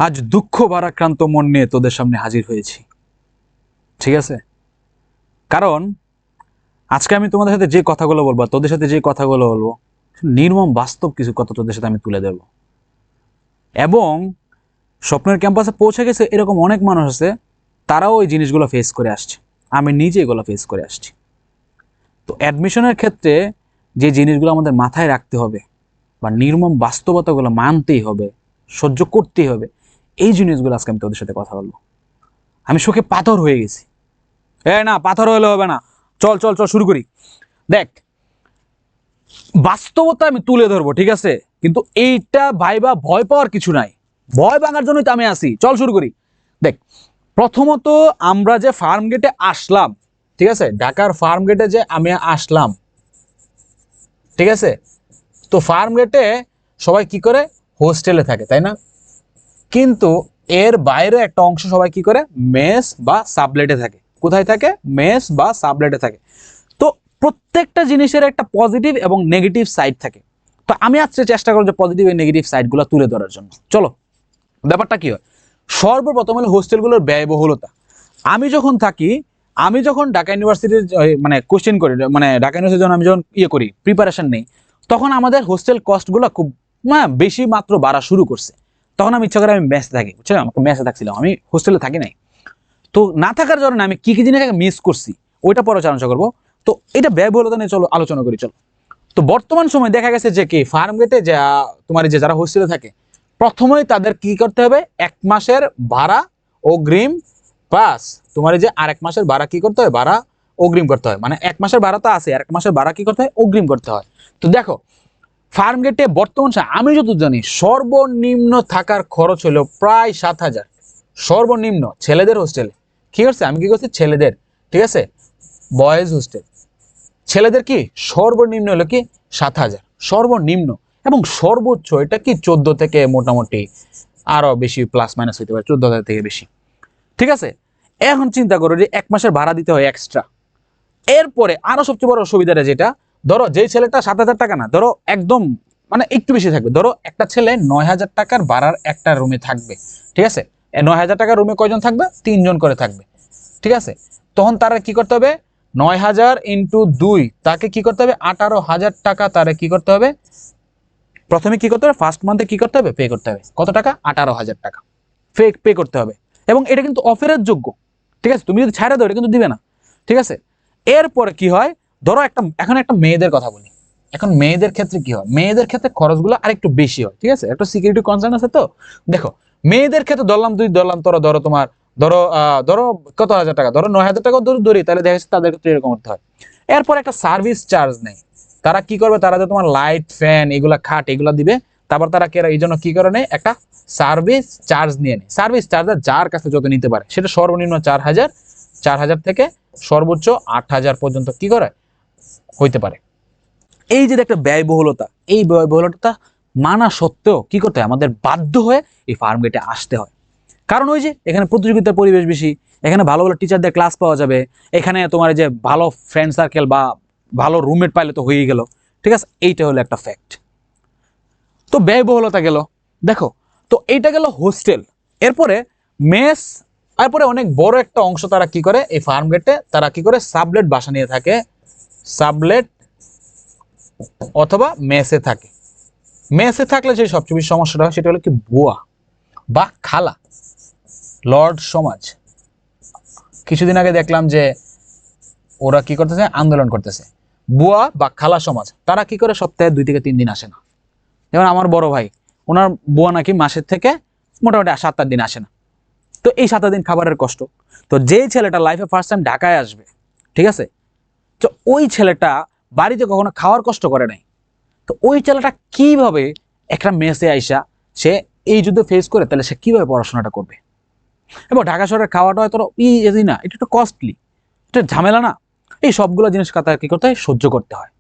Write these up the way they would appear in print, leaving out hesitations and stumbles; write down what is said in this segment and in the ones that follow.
আজ দুঃখ ভারাক্রান্ত মন নিয়ে তোদের সামনে হাজির হয়েছি, ঠিক আছে? কারণ আজকে আমি তোমাদের সাথে যে কথাগুলো বলবো, তোদের সাথে যে কথাগুলো বলবো, নির্মম বাস্তব কিছু কথা তোদের সাথে আমি তুলে দেব। এবং স্বপ্নের ক্যাম্পাসে পৌঁছে গেছে এরকম অনেক মানুষ আছে, তারাও এই জিনিসগুলো ফেস করে আসছে। আমি নিজে এগুলো ফেস করে আসছি। তো অ্যাডমিশনের ক্ষেত্রে যে জিনিসগুলো আমাদের মাথায় রাখতে হবে বা নির্মম বাস্তবতাগুলো মানতেই হবে, সহ্য করতেই হবে, এই জিনিসগুলো আজকে আমি তোদের সাথে কথা বলবো। আমি শোকে পাথর হয়ে গেছি। না, পাথর হলে হবে না, চল চল চল শুরু করি। দেখ, বাস্তবতা আমি তুলে ধরবো, ঠিক আছে? কিন্তু এইটা ভাইবা ভয় পাওয়ার কিছু নাই, ভয় ভাঙার জন্যই তো আমি আসি। চল শুরু করি। দেখ, প্রথমত আমরা যে ফার্ম গেটে আসলাম, ঠিক আছে, ঢাকার ফার্ম গেটে যে আমি আসলাম, ঠিক আছে, তো ফার্ম গেটে সবাই কি করে? হোস্টেলে থাকে, তাই না? কিন্তু এর বাইরে একটা অংশ সবাই কি করে? মেস বা সাবলেটে থাকে। কোথায় থাকে? মেস বা সাবলেটে থাকে। তো প্রত্যেকটা জিনিসের একটা পজিটিভ এবং নেগেটিভ সাইড থাকে। তো আমি আজকে চেষ্টা করব যে পজিটিভ এবং নেগেটিভ সাইডগুলো তুলে ধরার জন্য। চলো, ব্যাপারটা কি হয়? সর্বপ্রথম হলো হোস্টেলগুলোর ব্যয়বহুলতা। আমি যখন থাকি, আমি যখন ঢাকা ইউনিভার্সিটির মানে কোশ্চেন করি, মানে ঢাকা ইউনিভার্সিটির জন্য আমি যখন করি, প্রিপারেশন নেই, তখন আমাদের হোস্টেল কস্টগুলো খুব বেশি মাত্র বাড়া শুরু করছে। তখন আমি ইচ্ছা করে আমি মেসে থাকি, বুঝছো? আমাকে মেসে থাকছিলাম, আমি হোস্টেলে থাকি নাই। তো না থাকার জন্য আমি কি কি জিনিস মিস করছি ওইটা পরে আলোচনা করবো। তো এটা ব্যয়বহুলতা নিয়ে চলো আলোচনা করি, চলো। তো বর্তমান সময় দেখা গেছে যে কি ফার্ম গেটে যা তোমার যে যারা হোস্টেলে থাকে, প্রথমেই তাদের কি করতে হবে? 1 মাসের ভাড়া অগ্রিম, প্লাস তোমার যে আরেক মাসের ভাড়া কি করতে হয়? ভাড়া অগ্রিম করতে হয়। মানে 1 মাসের ভাড়া তো আছে, আরেক মাসের ভাড়া কি করতে হয়? অগ্রিম করতে হয়। তো দেখো, ফার্ম গেটে বর্তমান আমি যত জানি সর্বনিম্ন থাকার খরচ হলো প্রায় 7,000, সর্বনিম্ন ছেলেদের হোস্টেলে। ঠিক আছে, আমি কি করছি? ছেলেদের, ঠিক আছে, বয়েজ হোস্টেল, ছেলেদের কি সর্বনিম্ন হলো কি 7,000, সর্বনিম্ন। এবং সর্বোচ্চ এটা কি 14 থেকে মোটামুটি আরো বেশি, প্লাস মাইনাস হইতে পারে 14,000 থেকে বেশি, ঠিক আছে? এখন চিন্তা করো যে 1 মাসের ভাড়া দিতে হয় এক্সট্রা। এরপরে আরো সবচেয়ে বড় অসুবিধাটা যেটা, ধরো যে ছেলেটা 7,000 টাকা না, ধরো একদম মানে একটু বেশি থাকবে, ধরো একটা ছেলে 9,000 টাকার ভাড়ার একটা রুমে থাকবে, ঠিক আছে? 9,000 টাকার রুমে কয়জন থাকবে? 3 জন করে থাকবে, ঠিক আছে? তখন তারা কি করতে হবে? 9,000 ইন্টু 2, তাকে কি করতে হবে? 18,000 টাকা তারা কি করতে হবে? প্রথমে কি করতে হবে? ফার্স্ট মান্থে কি করতে হবে? পে করতে হবে। কত টাকা? 18,000 টাকা পে করতে হবে। এবং এটা কিন্তু অফারের যোগ্য, ঠিক আছে? তুমি যদি ছাড়া দাও এটা কিন্তু দিবে না, ঠিক আছে? এরপরে কি হয়? ধরো এখন একটা মেয়েদের কথা বলি। এখন মেয়েদের ক্ষেত্রে কি হয়? মেয়েদের ক্ষেত্রে খরচগুলো আরেকটু বেশি হয়, ঠিক আছে? একটা সিকিউরিটি কনসার্ন আছে। তো দেখো, মেয়েদের ক্ষেত্রে ধরলাম ধরো তোমার, ধরো কত হাজার টাকা, ধরো 9,000 টাকা ধরি, তাহলে দেখা যাচ্ছে তাদের ক্ষেত্রে এরকম করতে হয়। এরপর একটা সার্ভিস চার্জ নেই। তারা কি করবে? তারা যে তোমার লাইট, ফ্যান, এগুলা খাট এগুলা দিবে, তারপর তারা এই জন্য কি করে নেয়? একটা সার্ভিস চার্জ নিয়ে নেয়। সার্ভিস চার্জ যার কাছে যত নিতে পারে, সেটা সর্বনিম্ন 4,000, 4,000 থেকে সর্বোচ্চ 8,000 পর্যন্ত কি করে হইতে পারে। এই যে একটা ব্যয়বহুলতা, এই ব্যয়বহুলতা মানা সত্ত্বেও কি করতে হয়? আমাদের বাধ্য হয়ে এই ফার্ম গেটে আসতে হয়। কারণ ওই যে এখানে প্রতিযোগিতার পরিবেশ বেশি, এখানে ভালো ভালো টিচারদের ক্লাস পাওয়া যাবে, এখানে তোমার যে ভালো ফ্রেন্ড সার্কেল বা ভালো রুমমেট পাইলে তো হয়েই গেল, ঠিক আছে? এইটা হলো একটা ফ্যাক্ট। তো ব্যয়বহুলতা গেল, দেখো। তো এইটা গেল হোস্টেল। এরপরে মেস। এরপরে অনেক বড় একটা অংশ তারা কি করে? এই ফার্ম গেটে তারা কি করে? সাবলেট বাসা নিয়ে থাকে, সাবলেট অথবা মেসে থাকে। মেসে থাকলে যে সবচেয়ে বেশি সমস্যাটা হয় সেটা হলো কি বুয়া বা খালা, লর্ড সমাজ। কিছুদিন আগে দেখলাম যে ওরা কি করতেছে? আন্দোলন করতেছে। বুয়া বা খালা সমাজ তারা কি করে? সপ্তাহে 2 থেকে 3 দিন আসে না। যেমন আমার বড় ভাই, ওনার বুয়া নাকি মাসের থেকে মোটামুটি 7-8 দিন আসে না। তো এই 7 দিন খাবারের কষ্ট। তো যেই ছেলেটা লাইফে ফার্স্ট টাইম ঢাকায় আসবে, ঠিক আছে, তো ওই ছেলেটা বাড়িতে কখনো খাওয়ার কষ্ট করে নাই। তো ওই ছেলেটা কিভাবে একটা মেসে আইসা সে এই যুদ্ধ ফেস করে, তাহলে সে কিভাবে পড়াশোনাটা করবে? এবং ঢাকা শহরের খাওয়াটা হয়তো ইজি না, এটা একটু কস্টলি, এটা ঝামেলা না? এই সবগুলো জিনিস কথা কি করতে হয়? সহ্য করতে হয়,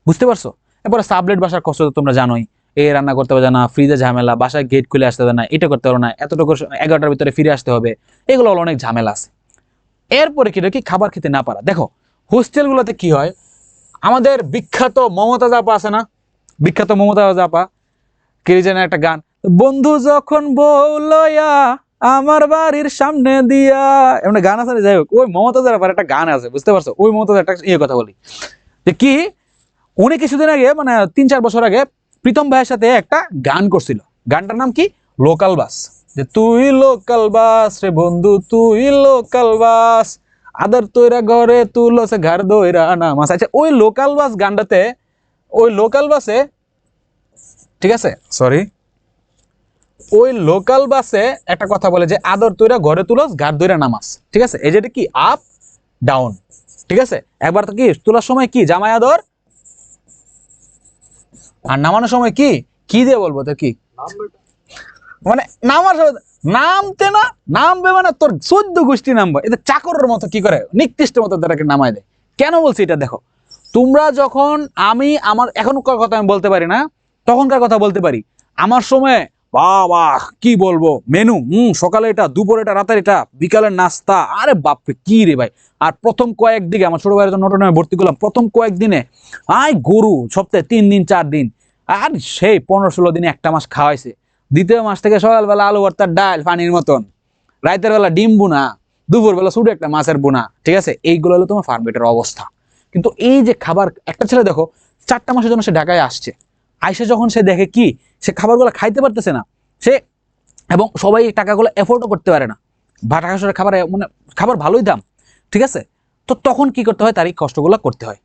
বুঝতে পারছো? এরপরে সাবলেট বাসার কষ্ট তো তোমরা জানোই। এ রান্না করতে পারবে না, ফ্রিজে ঝামেলা, বাসায় গেট খুলে আসতে হবে না, এটা করতে পারো না, এতটুকু 11টার ভিতরে ফিরে আসতে হবে, এগুলো হলো অনেক ঝামেলা আছে। এরপরে কি খাবার খেতে না পারা। দেখো, হোস্টেলগুলোতে কি হয়? আমাদের বিখ্যাত মমতাজ আপা আছে না? বিখ্যাত মমতাজ আপা, কে যেন একটা গান, বন্ধু যখন বউ লইয়া আমার বাড়ির সামনে দিয়া, এমন গান আছে না, যাই হোক ওই মমতাজের আবার একটা গান আছে, বুঝতে পারছো? ওই মমতাজের একটা কথা বলি যে কি, উনি কিছুদিন আগে মানে 3-4 বছর আগে প্রীতম ভাইয়ের সাথে একটা গান করছিল। গানটার নাম কি? Local bus. যে তুই লোকাল বাস রে বন্ধু, তুই লোকাল বাস, আদার তৈরা ঘরে তুলছে ঘর দইরা নামাস। আচ্ছা, ওই লোকাল বাস গানটাতে, ওই লোকাল বাসে, ঠিক আছে, সরি, ওই লোকাল বাসে একটা কথা বলে যে আদর তৈরা ঘরে তুলস ঘর দইরা নামাস। ঠিক আছে, এই যেটা কি আপ ডাউন। ঠিক আছে, একবার তো কি তোলার সময় কি জামাই আদর, আর নামানোর সময় কি কি দিয়ে বলবো তো কি, মানে নামার সময় নামতে না, নামবে মানে তোর 14 গোষ্ঠী নামবে। এদের চাকরের মতো কি করে নিকৃষ্টের মতো তাদেরকে নামায় দেয়। কেন বলছি এটা দেখো, তোমরা যখন, আমি আমার এখনকার কথা আমি বলতে পারি না, তখনকার কথা বলতে পারি। আমার সময় বাবা কি বলবো মেনু, সকালে এটা, দুপুরে এটা, রাতের এটা, বিকালের নাস্তা, আরে বাপরে কি রে ভাই। আর প্রথম কয়েকদিকে আমার ছোট ভাইয়ের নটরডেমে ভর্তি করলাম, প্রথম কয়েকদিনে আয় গরু সপ্তাহে 3 দিন 4 দিন, আর সেই 15-16 দিনে একটা মাস খাওয়াইছে। দ্বিতীয় মাস থেকে সকালবেলা আলু ভর্তার ডাল পানির মতন, রাতের বেলা ডিম বুনা, দুপুর বেলা শুধু একটা মাছের বোনা। ঠিক আছে, এইগুলো হলো তোমার ফার্মেটের অবস্থা। কিন্তু এই যে খাবার, একটা ছেলে দেখো 4টা মাসের জন্য সে ঢাকায় আসছে, আইসে যখন সে দেখে কি সে খাবারগুলো খাইতে পারতেছে না, সে, এবং সবাই টাকাগুলো এফোর্ডও করতে পারে না, বা ঢাকা শহরের খাবার মানে খাবার ভালোই দাম। ঠিক আছে, তো তখন কি করতে হয়, তার এই কষ্টগুলো করতে হয়।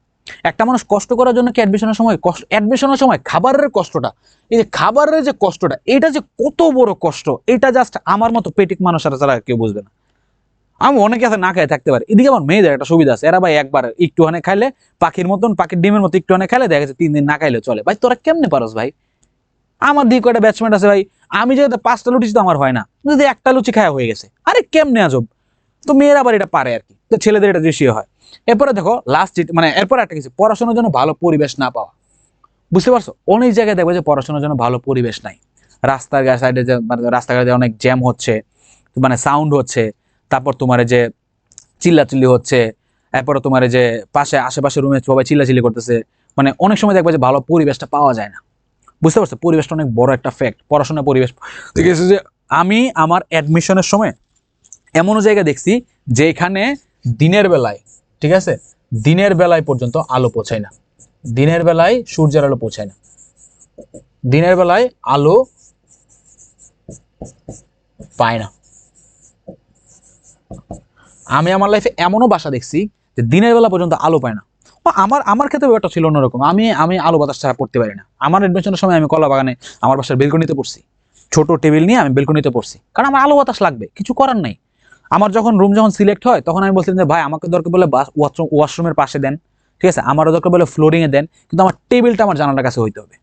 একটা মানুষ কষ্ট করার জন্য কি অ্যাডমিশনের সময় কষ্ট, অ্যাডমিশনের সময় খাবারের কষ্টটা, এই যে খাবারের যে কষ্টটা, এটা যে কত বড় কষ্ট, এটা জাস্ট আমার মতো পেটিক মানুষেরা ছাড়া কেউ বুঝবে না। আমি অনেকে আছে না খায় থাকতে পারে, এদিকে আমার মেয়েদের একটা সুবিধা আছে, এরা ভাই একবার একটুখানে খাইলে, পাখির মতন, পাখির ডিমের মতো একটুখানে খাইলে দেখা যাচ্ছে 3 দিন না খাইলে চলে। ভাই তোরা কেমনে পারস ভাই? আমার দিকে কয়টা ব্যাটসম্যান আছে ভাই, আমি যেহেতু 5টা লুচি তো আমার হয় না, যদি একটা লুচি খাওয়া হয়ে গেছে, আরে কেমনে আজব। তো মেয়েরা আবার এটা পারে আর কি, তো ছেলেদের এটা বেশি হয়। এরপরে দেখো লাস্ট, মানে এরপরে একটা কিছু, পড়াশোনার জন্য ভালো পরিবেশ না পাওয়া। বুঝতে পারছো, অনেক জায়গায় দেখবে যে পড়াশোনার জন্য ভালো পরিবেশ নাই। রাস্তার সাইডে যে মানে রাস্তাঘাটে অনেক জ্যাম হচ্ছে, মানে সাউন্ড হচ্ছে, তারপর তোমার যে চিল্লাচিল্লি হচ্ছে, এরপরে তোমার যে পাশে আশেপাশে রুমে সবাই চিল্লাচিল্লি করতেছে, মানে অনেক সময় দেখবে যে ভালো পরিবেশটা পাওয়া যায় না। বুঝতে পারছো, পরিবেশটা অনেক বড় একটা ফ্যাক্ট, পড়াশোনার পরিবেশ। ঠিক আছে, যে আমি আমার অ্যাডমিশনের সময় এমনও জায়গা দেখছি যেখানে দিনের বেলায়, ঠিক আছে, দিনের বেলায় পর্যন্ত আলো পৌঁছায় না, দিনের বেলায় সূর্যের আলো পৌঁছায় না, দিনের বেলায় আলো পায় না। আমি আমার লাইফে এমনও বাসা দেখছি যে দিনের বেলা পর্যন্ত আলো পায় না। আমার আমার ক্ষেত্রে ব্যাপারটা ছিল অন্যরকম, আমি আমি আলো বাতাস ছাড়া পড়তে পারি না। আমার এডমিশনের সময় আমি কলা বাগানে আমার বাসার বেলকনিতে পড়ছি, ছোট টেবিল নিয়ে আমি বেলকনিতে পড়ছি, কারণ আমার আলো বাতাস লাগবে, কিছু করার নাই। আমার যখন রুম যখন সিলেক্ট হয় তখন আমি বলছিলাম যে ভাই আমাকে দরকার বলে ওয়াশরুমের পাশে দেন, ঠিক আছে, আমারও দরকার বলে ফ্লোরিংয়ে দেন, কিন্তু আমার টেবিলটা আমার জানালার কাছে হইতে হবে,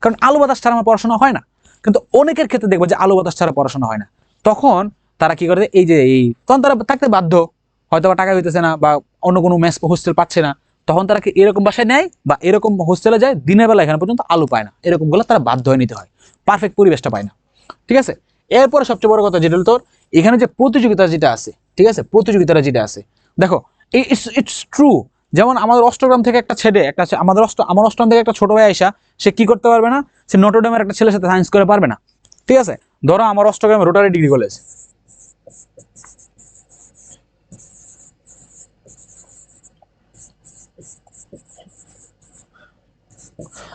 কারণ আলো বাতাস ছাড়া আমার পড়াশোনা হয় না। কিন্তু অনেকের ক্ষেত্রে দেখবো যে আলো বাতাস ছাড়া পড়াশোনা হয় না, তখন তারা কি করে, এই যে এই তখন তারা থাকতে বাধ্য, হয়তো বা টাকা হইতেছে না বা অন্য কোনো মেস হোস্টেল পাচ্ছে না, তখন তারা কি এরকম বাসায় নেয় বা এরকম হোস্টেলে যায়, দিনের বেলা এখানে পর্যন্ত আলো পায় না, এরকম গুলো তারা বাধ্য হয়ে নিতে হয়, পারফেক্ট পরিবেশটা পায় না। ঠিক আছে, এরপরে সবচেয়ে বড় কথা যেটা হলো তোর, এখানে যে প্রতিযোগিতা যেটা আছে, ঠিক আছে, প্রতিযোগিতাটা যেটা আছে, দেখো ইটস ট্রু। যেমন আমাদের অষ্টগ্রাম থেকে একটা ছেলে, একটা আমার অষ্টগ্রাম থেকে একটা ছোট ভাই আইসা, সে কি করতে পারবে না, সে নটরডেমের একটা ছেলের সাথে সায়েন্স করে পারবে না। ঠিক আছে, ধরো আমার অষ্টগ্রামে রোটারি ডিগ্রি কলেজ,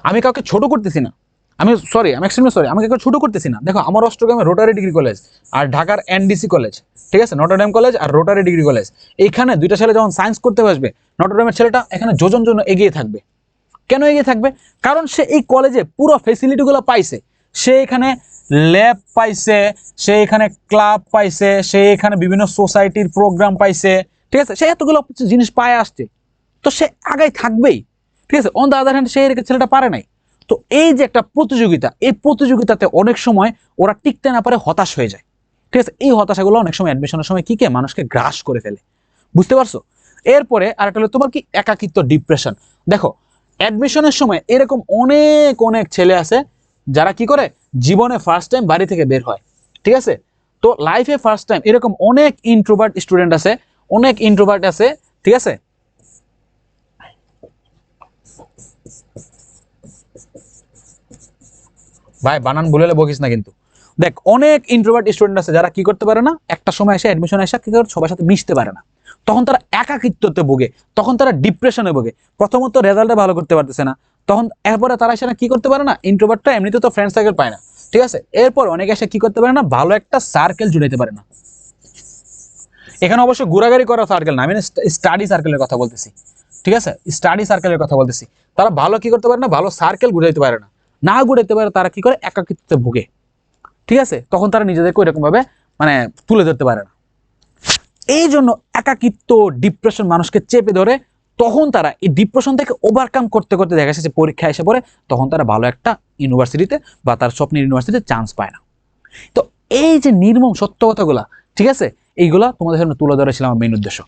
আমি কাউকে ছোট করতেছি না, আমি সরি, আমি এক্সট্রিমলি সরি, আমি কাউকে ছোট করতেছি না। দেখো আমার অষ্টগ্রামে রোটারি ডিগ্রি কলেজ আর ঢাকার এনডিসি কলেজ, ঠিক আছে, নটরডেম কলেজ আর রোটারি ডিগ্রি কলেজ, এইখানে দুইটা ছেলে যখন সায়েন্স করতে বসবে, নটরডেমের ছেলেটা এখানে যোজন জন্য এগিয়ে থাকবে। কেন এগিয়ে থাকবে? কারণ সে এই কলেজে পুরো ফেসিলিটিগুলো পাইছে, সে এখানে ল্যাব পাইছে, সে এখানে ক্লাব পাইছে, সে এখানে বিভিন্ন সোসাইটির প্রোগ্রাম পাইছে, ঠিক আছে, সে এতগুলো জিনিস পায় আসছে, তো সে আগাই থাকবেই। ঠিক আছে, অন দ্য আদার হ্যান্ড সে ছেলেটা পারে নাই। তো এই যে একটা প্রতিযোগিতা, এই প্রতিযোগিতাতে অনেক সময় ওরা টিকতে না পারে, হতাশ হয়ে যায়। ঠিক আছে, এই হতাশাগুলো অনেক সময় অ্যাডমিশনের সময় কি কে মানুষকে গ্রাস করে ফেলে। বুঝতে পারছো? এরপরে আরেকটা হলো তোমার কি একাকিত্ব, ডিপ্রেশন। দেখো অ্যাডমিশনের সময় এরকম অনেক অনেক ছেলে আছে যারা কি করে জীবনে ফার্স্ট টাইম বাড়ি থেকে বের হয়। ঠিক আছে, তো লাইফে ফার্স্ট টাইম এরকম অনেক ইন্ট্রোভার্ট স্টুডেন্ট আছে, অনেক ইন্ট্রোভার্ট আছে। ঠিক আছে, ভাই বানান ভুলে বকিস না কিন্তু। দেখ অনেক ইন্ট্রোভার্ট স্টুডেন্ট আছে যারা কি করতে পারে না, একটা সময় এসে অ্যাডমিশন এসে কি করে সবার সাথে মিশতে পারে না, তখন তারা একাকিত্বতে ভোগে, তখন তারা ডিপ্রেশনে ভোগে। প্রথমত রেজাল্টে ভালো করতে পারতেছে না, তখন এরপরে তারা এসে কি করতে পারে না, ইন্ট্রোভার্টটা এমনিতে তো ফ্রেন্ড সার্কেল পায় না, ঠিক আছে। এরপর অনেকে এসে কি করতে পারে না, ভালো একটা সার্কেল জুড়াইতে পারে না। এখানে অবশ্য ঘোরাঘুরি করা সার্কেল না, আমি স্টাডি সার্কেলের কথা বলতেছি, ঠিক আছে, স্টাডি সার্কেলের কথা বলতেছি। তারা ভালো কি করতে পারে না, ভালো সার্কেল ঘুরাইতে পারে না, না ঘুরাইতে পারে তারা কি করে, একাকিত্বে ভোগে, ঠিক আছে। তখন তারা নিজেদেরকে ওইরকম ভাবে মানে তুলে ধরতে পারে না। এই জন্য একাকিত্ব ডিপ্রেশন মানুষকে চেপে ধরে, তখন তারা এই ডিপ্রেশন থেকে ওভারকাম করতে করতে দেখা যাচ্ছে পরীক্ষা এসে পড়ে, তখন তারা ভালো একটা ইউনিভার্সিটিতে বা তার স্বপ্নের ইউনিভার্সিটিতে চান্স পায় না। তো এই যে নির্মম সত্য কথাগুলা, ঠিক আছে, এইগুলা তোমাদের সামনে তুলে ধরেছিলাম আমার মেইন উদ্দেশ্য।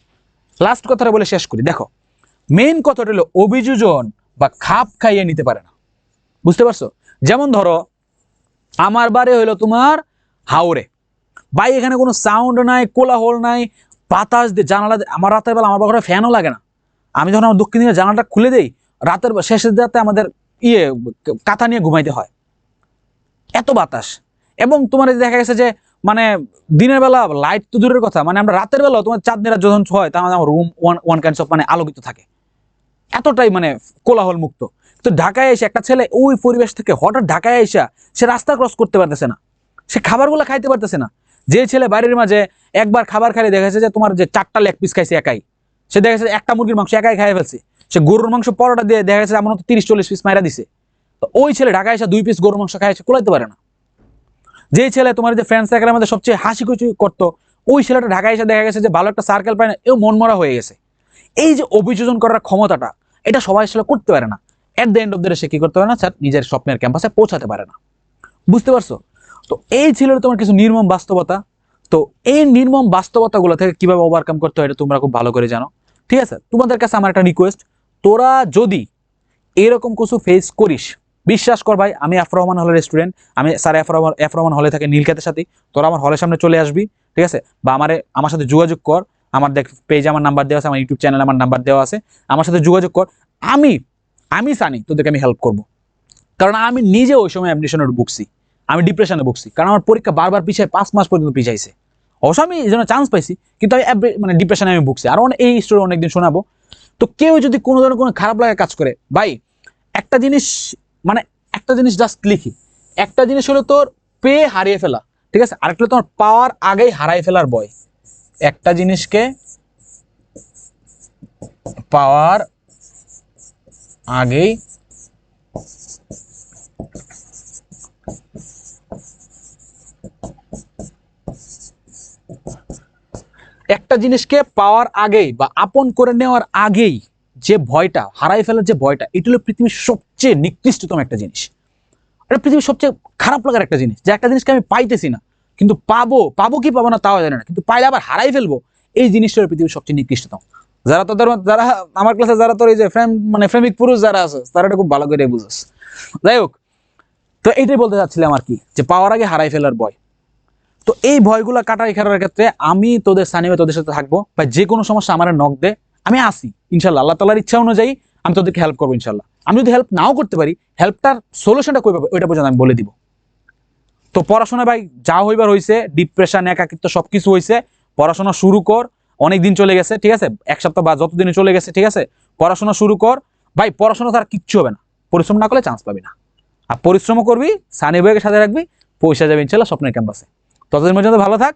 লাস্ট কথাটা বলে শেষ করি। দেখো মেইন কথাটা হলো অভিযোজন বা খাপ খাইয়ে নিতে পারে না, বুঝতে পারছো? যেমন ধরো আমার বাড়ি হইলো তোমার হাওড়ে, ভাই এখানে কোনো সাউন্ড নাই, কোলাহল নাই, বাতাস দিয়ে জানালা, আমার রাতের বেলা আমার ঘরে ফ্যানও লাগে না, আমি যখন আমার দক্ষিণ দিকে জানালাটা খুলে দেই রাতের শেষের রাতে আমাদের কাঁথা নিয়ে ঘুমাইতে হয়, এত বাতাস। এবং তোমার দেখা গেছে যে মানে দিনের বেলা লাইট তো দূরের কথা, মানে আমরা রাতের বেলা তোমার চাঁদনিরা যখন হয় তখন আমার রুম ওয়ান কাইন্ডস অফ মানে আলোকিত থাকে, এতটাই মানে কোলাহল মুক্ত। তো ঢাকায় এসে একটা ছেলে ওই পরিবেশ থেকে হঠাৎ ঢাকায় এসে সে রাস্তা ক্রস করতে পারতেছে না, সে খাবারগুলো খাইতে পারতেছে না। যে ছেলে বাড়ির মাঝে একবার খাবার খাইলে দেখা যাচ্ছে যে তোমার যে 4টা লেগ পিস খাইছে একাই, সে দেখা যাচ্ছে একটা মুরগির মাংস একাই খাই ফেলছে, সে গরুর মাংস পরোটা দিয়ে দেখা যাচ্ছে এমন 30-40 পিস মাইরা দিছে। তো ওই ছেলে ঢাকায় এসে 2 পিস গরুর মাংস খাই কুলাইতে পারে না। যে ছেলে তোমার যে ফ্রেন্ড সার্কেলের মধ্যে সবচেয়ে হাসি খুশি করতো, ওই ছেলেটা ঢাকায় এসে দেখা গেছে যে ভালো একটা সার্কেল পায় না, এও মনমরা হয়ে গেছে। এই যে অভিযোজন করার ক্ষমতাটা, এটা সবাই আসলে করতে পারে না। At the end of the day সে কি করতে পারে না, স্যার নিজের স্বপ্নের ক্যাম্পাসে পৌঁছাতে পারে না, বুঝতে পারছো? তো এই ছিল তোমার কিছু নির্মম বাস্তবতা। তো এই নির্মম বাস্তবতাগুলো থেকে কিভাবে ওভারকাম করতে হয় এটা তোমরা খুব ভালো করে জানো, ঠিক আছে। তোমাদের কাছে আমার একটা রিকোয়েস্ট, তোরা যদি এরকম কিছু ফেস করিস, বিশ্বাস কর ভাই, আমি এফ রহমান হলের স্টুডেন্ট, আমি স্যার এফ রহমান হলে থাকে নীলক্ষেতের সাথে, তোরা আমার হলের সামনে চলে আসবি, ঠিক আছে, বা আমার সাথে যোগাযোগ কর। আমার দেখ পেজে আমার নাম্বার দেওয়া আছে, আমার ইউটিউব চ্যানেলে আমার নাম্বার দেওয়া আছে, আমার সাথে যোগাযোগ কর। আমি আমি জানি তোদেরকে আমি হেল্প করব, কারণ আমি নিজে ওই সময় অ্যাডমিশনে ভুগছি, আমি ডিপ্রেশনে ভুগছি, কারণ আমার পরীক্ষা বারবার পিছিয়ে 5 মাস পর্যন্ত পিছাইছে। অবশ্য আমি এই জন্য চান্স পাইছি, কিন্তু আমি মানে ডিপ্রেশনে আমি ভুগছি, আর এই স্টোরি অনেকদিন শোনাবো। তো কেউ যদি কোনো ধরনের কোনো খারাপ লাগা কাজ করে, ভাই একটা জিনিস মানে একটা জিনিস জাস্ট লিখি, একটা জিনিস হলো তোর পেয়ে হারিয়ে ফেলা, ঠিক আছে, আরেকটা তোমার পাওয়ার আগেই হারাই ফেলার ভয়। একটা জিনিসকে পাওয়ার আগেই একটা জিনিসকে পাওয়ার আগেই বা আপন করে নেওয়ার আগেই যে ভয়টা, হারাই ফেলার যে ভয়টা, এটা হলো পৃথিবীর সবচেয়ে নিকৃষ্টতম একটা জিনিস। এটা পৃথিবীর সবচেয়ে খারাপ লাগার একটা জিনিস, যে একটা জিনিসকে আমি পাইতেছি না, কিন্তু পাবো কি পাবো না তাও জানি না, কিন্তু পাইলে আবার হারাই ফেলবো, এই জিনিসটা পৃথিবীর সবচেয়ে নিকৃষ্টতম। যারা আমার ক্লাসে যারা তোর এই যে প্রেমিক পুরুষ যারা আছে, তারা এটা খুব ভালো করে বুঝোস। যাই হোক, তো এইটাই বলতে চাচ্ছিলাম আর কি, যে পাওয়ার আগে হারাই ফেলার ভয়। তো এই ভয়গুলো কাটাই করার ক্ষেত্রে আমি তোদের স্থানীয় তোদের সাথে থাকবো, বা যে কোনো সমস্যা আমার নক দে, আমি আসি ইনশাল্লাহ, আল্লাহ তাআলার ইচ্ছা অনুযায়ী আমি তোদেরকে হেল্প করবো ইনশাল্লাহ। আমি যদি হেল্প নাও করতে পারি, হেল্পটার সলিউশনটা কই পাবো ওইটা পর্যন্ত আমি বলে দিব। তো পড়াশোনা ভাই যা হইবার হয়েছে, ডিপ্রেশন একাকিত্ব সবকিছু হয়েছে, পড়াশোনা শুরু কর। অনেক দিন চলে গেছে, ঠিক আছে, 1 সপ্তাহ বা যতদিনে চলে গেছে, ঠিক আছে, পড়াশোনা শুরু কর ভাই। পড়াশোনা তার কিচ্ছু হবে না, পরিশ্রম না করলে চান্স পাবি না। আর পরিশ্রম করবি, সানি ভাইকে সাথে রাখবি, পয়সা যাবে ইনশাল্লাহ স্বপ্নের ক্যাম্পাসে। ততদিন পর্যন্ত ভালো থাক।